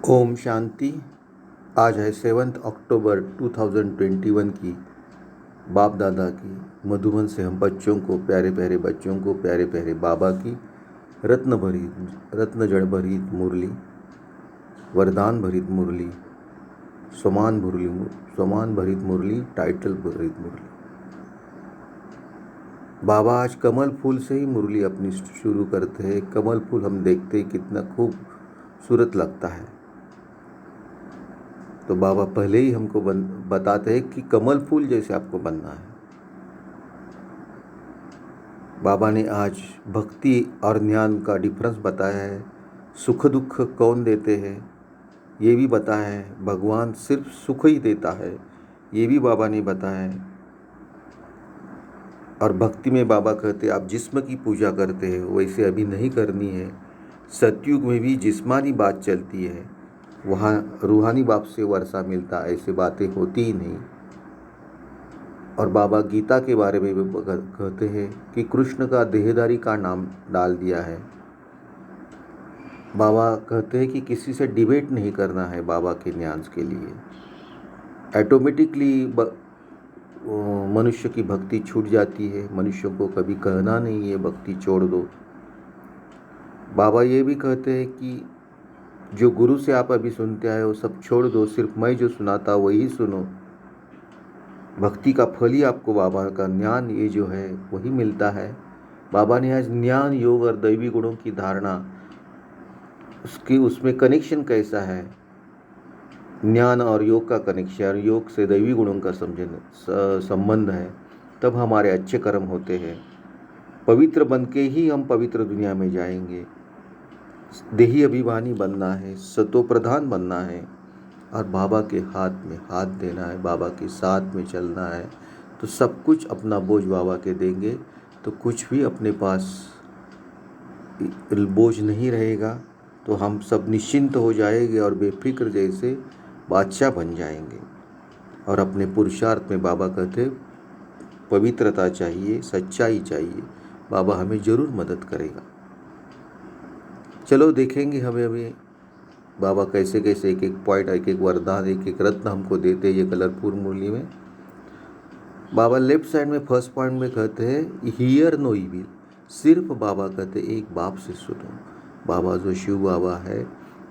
ओम शांति। आज है 7 अक्टूबर 2021 की बाप दादा की मधुबन से हम बच्चों को, प्यारे प्यारे बच्चों को, प्यारे प्यारे बाबा की रत्न जड़ भरित मुरली, वरदान भरित मुरली, समान भरित मुरली, टाइटल भरित मुरली। बाबा आज कमल फूल से ही मुरली अपनी शुरू करते हैं। कमल फूल हम देखते हैं कितना खूबसूरत लगता है। तो बाबा पहले ही हमको बताते हैं कि कमल फूल जैसे आपको बनना है। बाबा ने आज भक्ति और ज्ञान का डिफरेंस बताया है। सुख दुख कौन देते हैं ये भी बताया है। भगवान सिर्फ सुख ही देता है ये भी बाबा ने बताया है। और भक्ति में बाबा कहते हैं आप जिस्म की पूजा करते हैं वैसे अभी नहीं करनी है। सतयुग में भी जिस्मानी बात चलती है, वहाँ रूहानी बाप से वर्षा मिलता, ऐसी बातें होती ही नहीं। और बाबा गीता के बारे में भी कहते हैं कि कृष्ण का देहधारी का नाम डाल दिया है। बाबा कहते हैं कि किसी से डिबेट नहीं करना है बाबा के ज्ञान के लिए। ऑटोमेटिकली मनुष्य की भक्ति छूट जाती है। मनुष्य को कभी कहना नहीं है भक्ति छोड़ दो। बाबा ये भी कहते हैं कि जो गुरु से आप अभी सुनते आए हो सब छोड़ दो, सिर्फ मैं जो सुनाता वही सुनो। भक्ति का फल ही आपको बाबा का ज्ञान ये जो है वही मिलता है। बाबा ने आज ज्ञान, योग और दैवी गुणों की धारणा, उसमें कनेक्शन कैसा है, ज्ञान और योग का कनेक्शन, योग से दैवी गुणों का संबंध है, तब हमारे अच्छे कर्म होते हैं। पवित्र बन के ही हम पवित्र दुनिया में जाएंगे। देही अभिमानी बनना है, सतो प्रधान बनना है और बाबा के हाथ में हाथ देना है, बाबा के साथ में चलना है। तो सब कुछ अपना बोझ बाबा के देंगे तो कुछ भी अपने पास बोझ नहीं रहेगा। तो हम सब निश्चिंत हो जाएंगे और बेफिक्र जैसे बादशाह बन जाएंगे। और अपने पुरुषार्थ में बाबा कहते पवित्रता चाहिए, सच्चाई चाहिए, बाबा हमें ज़रूर मदद करेगा। चलो देखेंगे हमें अभी बाबा कैसे कैसे एक एक पॉइंट, एक एक वरदान, एक एक रत्न हमको देते हैं ये कलरफुल मुरली में। बाबा लेफ्ट साइड में फर्स्ट पॉइंट में कहते हैं हियर नो इविल। सिर्फ बाबा कहते एक बाप से सुनो। बाबा जो शिव बाबा है,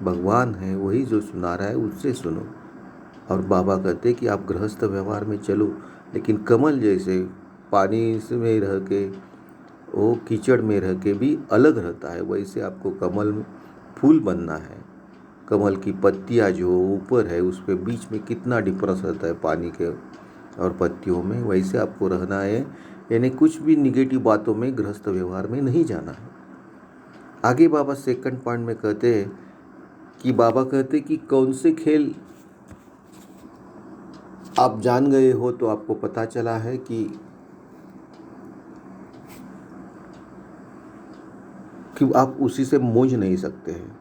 भगवान है, वही जो सुना रहा है उससे सुनो। और बाबा कहते कि आप गृहस्थ व्यवहार में चलो, लेकिन कमल जैसे पानी में रह के, वो कीचड़ में रह के भी अलग रहता है, वैसे आपको कमल फूल बनना है। कमल की पत्तियाँ जो ऊपर है उस पर बीच में कितना डिफरेंस रहता है पानी के और पत्तियों में, वैसे आपको रहना है। यानी कुछ भी निगेटिव बातों में, गृहस्थ व्यवहार में नहीं जाना है। आगे बाबा सेकंड पॉइंट में कहते हैं कि बाबा कहते कि कौन से खेल आप जान गए हो तो आपको पता चला है कि आप उसी से मूझ नहीं सकते हैं।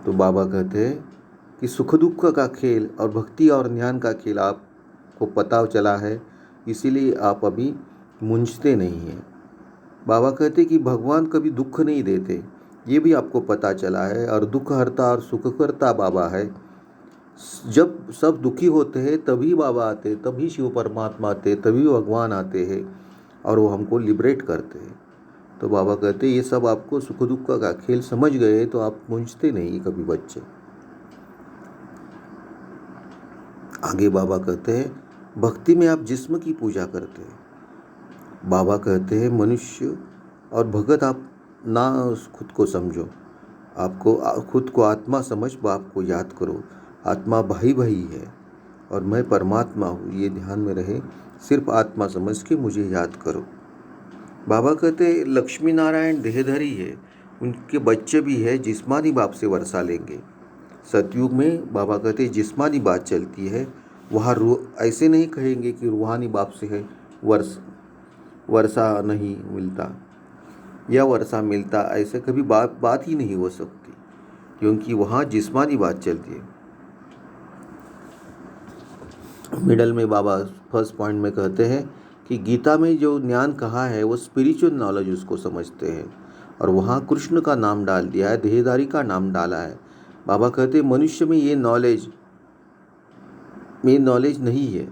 तो बाबा कहते हैं कि सुख दुख का खेल और भक्ति और ज्ञान का खेल आपको पता चला है, इसीलिए आप अभी मूंझते नहीं हैं। बाबा कहते कि भगवान कभी दुख नहीं देते, ये भी आपको पता चला है। और दुख हरता और सुख करता बाबा है। जब सब दुखी होते हैं तभी बाबा आते, तभी शिव परमात्मा आते, तभी भगवान आते हैं और वो हमको लिबरेट करते हैं। तो बाबा कहते ये सब आपको सुख दुख का खेल समझ गए तो आप मूंझते नहीं कभी बच्चे। आगे बाबा कहते हैं भक्ति में आप जिस्म की पूजा करते हैं। बाबा कहते हैं मनुष्य और भगत आप ना खुद को समझो, आपको खुद को आत्मा समझ बाप को याद करो। आत्मा भाई भाई है और मैं परमात्मा हूँ, ये ध्यान में रहे। सिर्फ आत्मा समझ के मुझे याद करो। बाबा कहते लक्ष्मी नारायण देहधारी है, उनके बच्चे भी है, जिस्मानी बाप से वर्षा लेंगे। सतयुग में बाबा कहते जिस्मानी बात चलती है, वहाँ ऐसे नहीं कहेंगे कि रूहानी बाप से है वर्षा नहीं मिलता या वर्षा मिलता, ऐसे कभी बात ही नहीं हो सकती, क्योंकि वहाँ जिस्मानी बात चलती है। मिडल में बाबा फर्स्ट पॉइंट में कहते हैं कि गीता में जो ज्ञान कहा है वो स्पिरिचुअल नॉलेज उसको समझते हैं। और वहाँ कृष्ण का नाम डाल दिया है, देहधारी का नाम डाला है। बाबा कहते मनुष्य में ये नॉलेज नहीं है।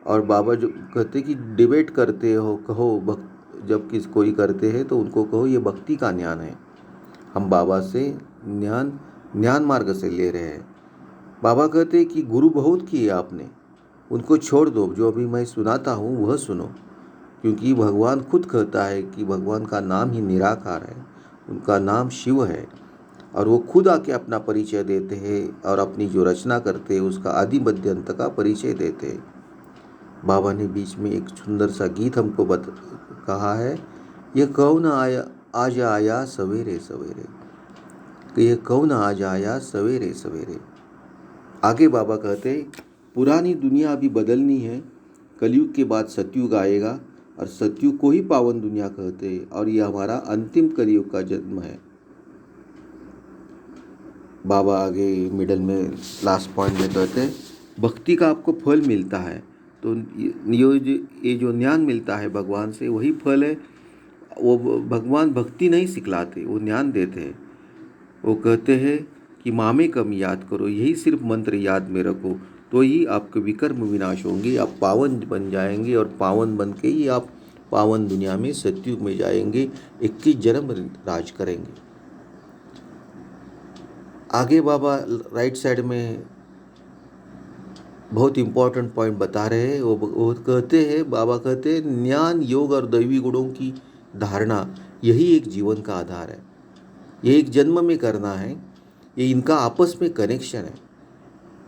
और बाबा जो कहते कि डिबेट करते हो कहो भक्त, जब कोई करते हैं तो उनको कहो ये भक्ति का ज्ञान है। हम बाबा से ज्ञान मार्ग से ले रहे हैं। बाबा कहते कि गुरु बहुत किए आपने, उनको छोड़ दो, जो अभी मैं सुनाता हूँ वह सुनो। क्योंकि भगवान खुद कहता है कि भगवान का नाम ही निराकार है, उनका नाम शिव है। और वो खुद आके अपना परिचय देते हैं और अपनी जो रचना करते हैं उसका आदि मध्य अंत का परिचय देते हैं। बाबा ने बीच में एक सुंदर सा गीत हमको कहा है, ये कौन आया आज आया सवेरे सवेरे, कि ये कौन आज आया सवेरे सवेरे। आगे बाबा कहते पुरानी दुनिया अभी बदलनी है, कलयुग के बाद सतयुग आएगा और सतयुग को ही पावन दुनिया कहते हैं और यह हमारा अंतिम कलयुग का जन्म है। बाबा आगे मिडल में लास्ट पॉइंट में कहते हैं भक्ति का आपको फल मिलता है। तो ये जो ज्ञान मिलता है भगवान से वही फल है। वो भगवान भक्ति नहीं सिखलाते, वो ज्ञान देते हैं। वो कहते हैं कि मामे कम याद करो, यही सिर्फ मंत्र याद में रखो, तो ही आपके विकर्म विनाश होंगे, आप पावन बन जाएंगे और पावन बन के ही आप पावन दुनिया में सतयुग में जाएंगे, 21 जन्म राज करेंगे। आगे बाबा राइट साइड में बहुत इम्पोर्टेंट पॉइंट बता रहे हैं। वो कहते हैं, बाबा कहते हैं ज्ञान योग और दैवी गुणों की धारणा यही एक जीवन का आधार है। ये एक जन्म में करना है, ये इनका आपस में कनेक्शन है।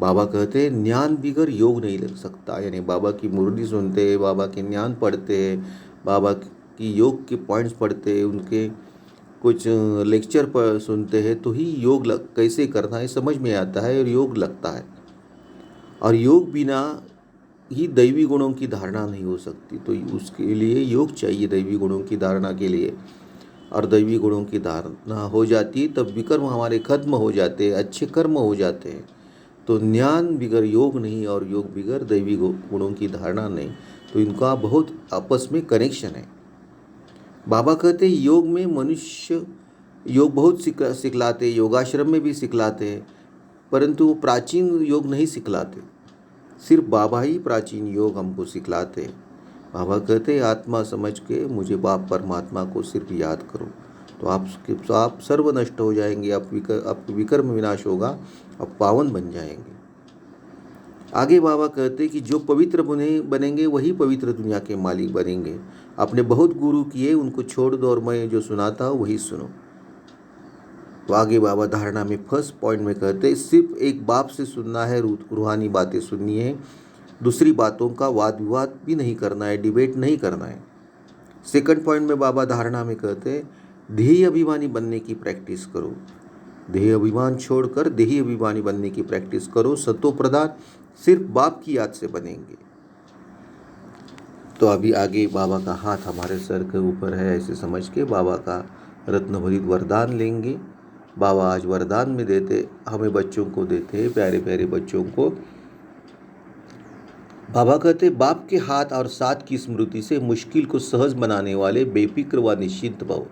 बाबा कहते हैं ज्ञान बिगर योग नहीं लग सकता। यानी बाबा की मुरली सुनते हैं, बाबा के ज्ञान पढ़ते हैं, बाबा की योग के पॉइंट्स पढ़ते हैं, उनके कुछ लेक्चर पर सुनते हैं, तो ही योग कैसे करना है समझ में आता है और योग लगता है। और योग बिना ही दैवी गुणों की धारणा नहीं हो सकती। तो उसके लिए योग चाहिए दैवी गुणों की धारणा के लिए। और दैवी गुणों की धारणा हो जाती है तब विकर्म हमारे खत्म हो जाते हैं, अच्छे कर्म हो जाते हैं। तो ज्ञान बिगर योग नहीं और योग बिगर दैवी गुणों की धारणा नहीं। तो इनका बहुत आपस में कनेक्शन है। बाबा कहते हैं योग में मनुष्य योग बहुत सिखलाते, योगाश्रम में भी सिखलाते हैं, परंतु वो प्राचीन योग नहीं सिखलाते। सिर्फ बाबा ही प्राचीन योग हमको सिखलाते हैं। बाबा कहते हैं आत्मा समझ के मुझे बाप परमात्मा को सिर्फ याद करो, तो आप सर्व नष्ट हो जाएंगे, आपको विकर्म विनाश होगा, आप पावन बन जाएंगे। आगे बाबा कहते हैं कि जो पवित्र बनेंगे वही पवित्र दुनिया के मालिक बनेंगे। आपने बहुत गुरु किए, उनको छोड़ दो और मैं जो सुनाता हूँ वही सुनो। तो आगे बाबा धारणा में फर्स्ट पॉइंट में कहते हैं सिर्फ एक बाप से सुनना है, रूहानी बातें सुननी है, दूसरी बातों का वाद विवाद भी नहीं करना है, डिबेट नहीं करना है। सेकंड पॉइंट में बाबा धारणा में कहते हैं ध्येय अभिमानी बनने की प्रैक्टिस करो। ध्येय अभिमान छोड़कर देही अभिमानी बनने की प्रैक्टिस करो। सतो प्रधान सिर्फ बाप की याद से बनेंगे। तो अभी आगे बाबा का हाथ हमारे सर के ऊपर है, ऐसे समझ के बाबा का रत्न भरित वरदान लेंगे। बाबा आज वरदान में देते, हमें बच्चों को देते हैं, प्यारे प्यारे बच्चों को। बाबा कहते बाप के हाथ और साथ की स्मृति से मुश्किल को सहज बनाने वाले बेफिक्र व निश्चिंत भव।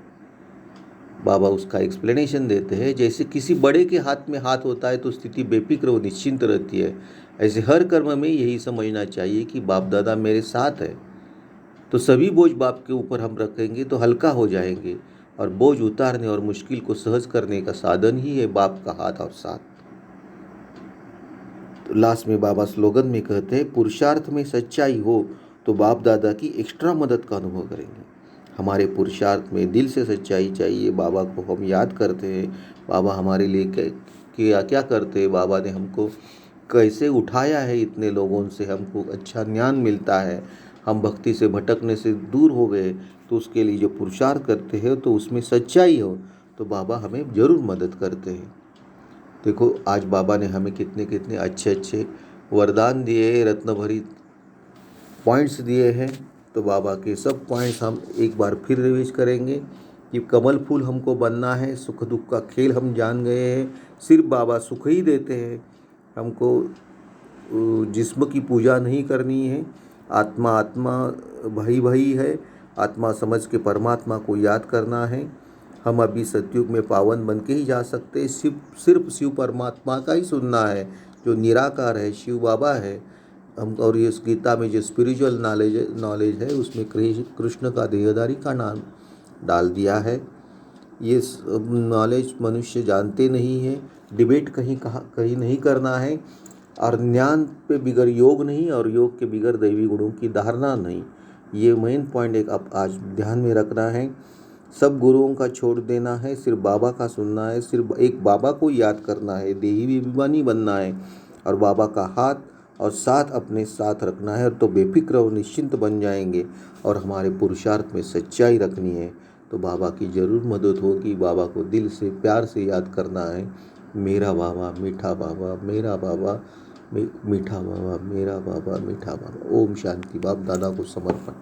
बाबा उसका एक्सप्लेनेशन देते हैं, जैसे किसी बड़े के हाथ में हाथ होता है तो स्थिति बेफिक्र व निश्चिंत रहती है, ऐसे हर कर्म में यही समझना चाहिए कि बाप दादा मेरे साथ है, तो सभी बोझ बाप के ऊपर हम रखेंगे तो हल्का हो जाएंगे। और बोझ उतारने और मुश्किल को सहज करने का साधन ही है बाप का हाथ और साथ। तो लास्ट में बाबा स्लोगन में कहते हैं पुरुषार्थ में सच्चाई हो तो बाप दादा की एक्स्ट्रा मदद का अनुभव करेंगे। हमारे पुरुषार्थ में दिल से सच्चाई चाहिए। बाबा को हम याद करते हैं, बाबा हमारे लिए क्या क्या करते हैं, बाबा ने हमको कैसे उठाया है, इतने लोगों से हमको अच्छा ज्ञान मिलता है, हम भक्ति से भटकने से दूर हो गए, तो उसके लिए जो पुरुषार्थ करते हैं तो उसमें सच्चाई हो तो बाबा हमें ज़रूर मदद करते हैं। देखो आज बाबा ने हमें कितने कितने अच्छे अच्छे वरदान दिए, रत्न भरी पॉइंट्स दिए हैं। तो बाबा के सब पॉइंट्स हम एक बार फिर रिवाइज करेंगे कि कमल फूल हमको बनना है, सुख दुख का खेल हम जान गए हैं, सिर्फ बाबा सुख ही देते हैं, हमको जिस्म की पूजा नहीं करनी है। आत्मा आत्मा भाई भाई है, आत्मा समझ के परमात्मा को याद करना है। हम अभी सतयुग में पावन बन के ही जा सकते हैं। सिर्फ शिव परमात्मा का ही सुनना है, जो निराकार है, शिव बाबा है। हम और ये इस गीता में जो स्पिरिचुअल नॉलेज है उसमें कृष्ण का देहधारी का नाम डाल दिया है। ये नॉलेज मनुष्य जानते नहीं है। डिबेट कहीं नहीं करना है, और ज्ञान पे बिगर योग नहीं, और योग के बिगर दैवी गुणों की धारणा नहीं। ये मेन पॉइंट एक आप आज ध्यान में रखना है। सब गुरुओं का छोड़ देना है, सिर्फ बाबा का सुनना है, सिर्फ एक बाबा को याद करना है, देही अभिमानी बनना है, और बाबा का हाथ और साथ अपने साथ रखना है, तो बेफिक्र और निश्चिंत बन जाएंगे। और हमारे पुरुषार्थ में सच्चाई रखनी है, तो बाबा की ज़रूर मदद होगी। बाबा को दिल से प्यार से याद करना है। मेरा बाबा मीठा बाबा, मेरा बाबा मीठा बाबा, मेरा बाबा मीठा बाबा। ओम शांति। बाप दादा को समर्पण।